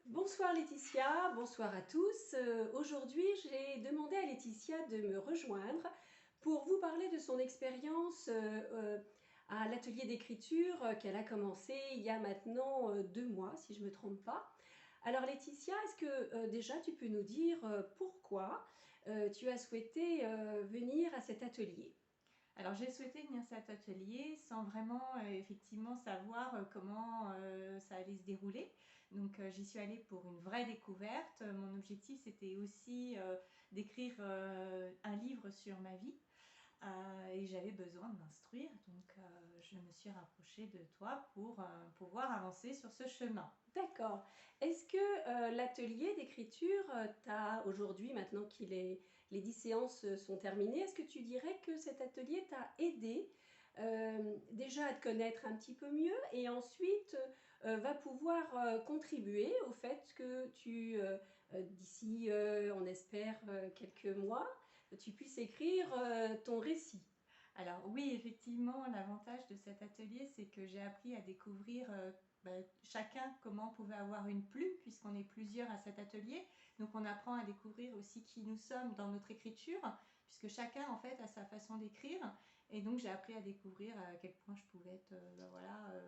Bonsoir Laetitia, bonsoir à tous. Aujourd'hui, j'ai demandé à Laetitia de me rejoindre pour vous parler de son expérience à l'atelier d'écriture qu'elle a commencé il y a maintenant 2 mois, si je ne me trompe pas. Alors Laetitia, est-ce que déjà tu peux nous dire pourquoi tu as souhaité venir à cet atelier? Alors j'ai souhaité venir à cet atelier sans vraiment effectivement savoir comment ça allait se dérouler. Donc j'y suis allée pour une vraie découverte. Mon objectif c'était aussi d'écrire un livre sur ma vie. Et j'avais besoin de m'instruire, donc je me suis rapprochée de toi pour pouvoir avancer sur ce chemin. D'accord. Est-ce que l'atelier d'écriture t'a aujourd'hui, maintenant les 10 séances sont terminées, est-ce que tu dirais que cet atelier t'a aidé déjà à te connaître un petit peu mieux et ensuite va pouvoir contribuer au fait que d'ici, on espère, quelques mois, tu puisses écrire ton récit? Alors oui, effectivement, l'avantage de cet atelier, c'est que j'ai appris à découvrir chacun comment on pouvait avoir une plume, puisqu'on est plusieurs à cet atelier. Donc on apprend à découvrir aussi qui nous sommes dans notre écriture, puisque chacun en fait a sa façon d'écrire. Et donc j'ai appris à découvrir à quel point je pouvais être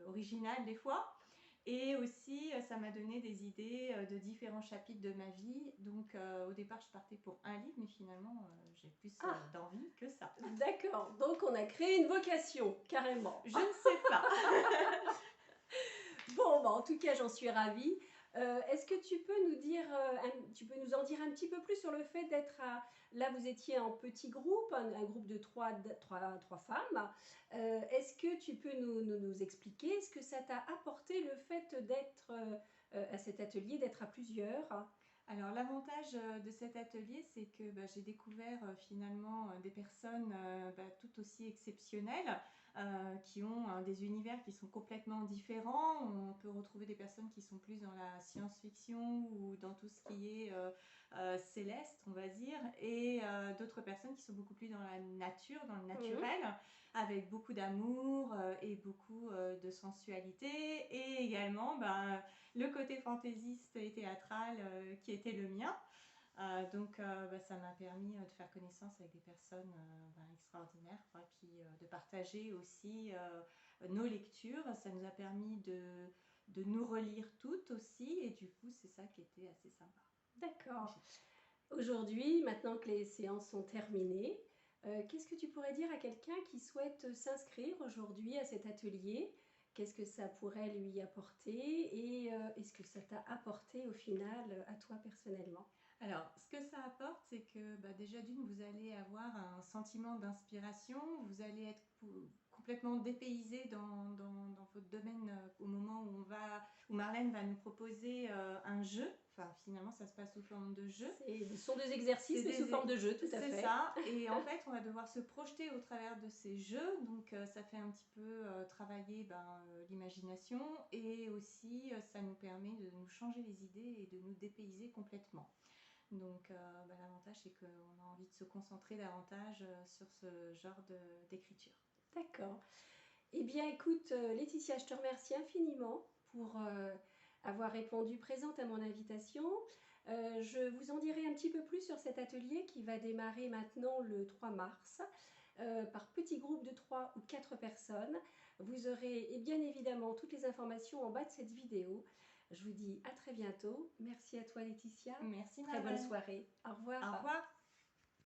originale des fois. Et aussi, ça m'a donné des idées de différents chapitres de ma vie. Donc, au départ, je partais pour un livre, mais finalement, j'ai plus Ah, d'envie que ça. d'accord. Donc on a créé une vocation, carrément. Je ne sais pas. Bon, bah, en tout cas, j'en suis ravie. Est-ce que tu peux nous dire, tu peux nous en dire un petit peu plus sur le fait d'être à... Là, vous étiez en petit groupe, un groupe de trois femmes. Est-ce que tu peux nous expliquer ce que ça t'a apporté le fait d'être à cet atelier, d'être à plusieurs? Alors l'avantage de cet atelier, c'est que j'ai découvert finalement des personnes tout aussi exceptionnelles, qui ont des univers qui sont complètement différents. On peut retrouver des personnes qui sont plus dans la science-fiction ou dans tout ce qui est céleste, on va dire, et d'autres personnes qui sont beaucoup plus dans la nature, dans le Mhm. naturel, avec beaucoup d'amour et beaucoup de sensualité, et également le côté fantaisiste et théâtral qui était le mien. Ça m'a permis de faire connaissance avec des personnes extraordinaires, quoi, puis de partager aussi nos lectures. Ça nous a permis de nous relire toutes aussi, et du coup c'est ça qui était assez sympa. D'accord. Aujourd'hui, maintenant que les séances sont terminées, qu'est-ce que tu pourrais dire à quelqu'un qui souhaite s'inscrire aujourd'hui à cet atelier? Qu'est-ce que ça pourrait lui apporter et est-ce que ça t'a apporté au final à toi personnellement? Alors, ce que ça apporte, c'est que déjà d'une, vous allez avoir un sentiment d'inspiration, vous allez être complètement dépaysé dans votre domaine au moment où Marlène va nous proposer un jeu. Enfin, finalement, ça se passe sous forme de jeu. Ce sont des exercices, mais sous forme de jeu, tout à C'est fait. ça, et en fait on va devoir se projeter au travers de ces jeux, donc ça fait un petit peu travailler l'imagination, et aussi ça nous permet de nous changer les idées et de nous dépayser complètement. Donc l'avantage c'est qu'on a envie de se concentrer davantage sur ce genre d'écriture. D'accord. Eh bien, écoute, Laetitia, je te remercie infiniment pour avoir répondu présente à mon invitation. Je vous en dirai un petit peu plus sur cet atelier qui va démarrer maintenant le 3 mars par petits groupes de 3 ou 4 personnes. Vous aurez bien évidemment toutes les informations en bas de cette vidéo. Je vous dis à très bientôt. Merci à toi, Laetitia. Merci Très bonne Marlène. soirée. Au Au revoir. revoir.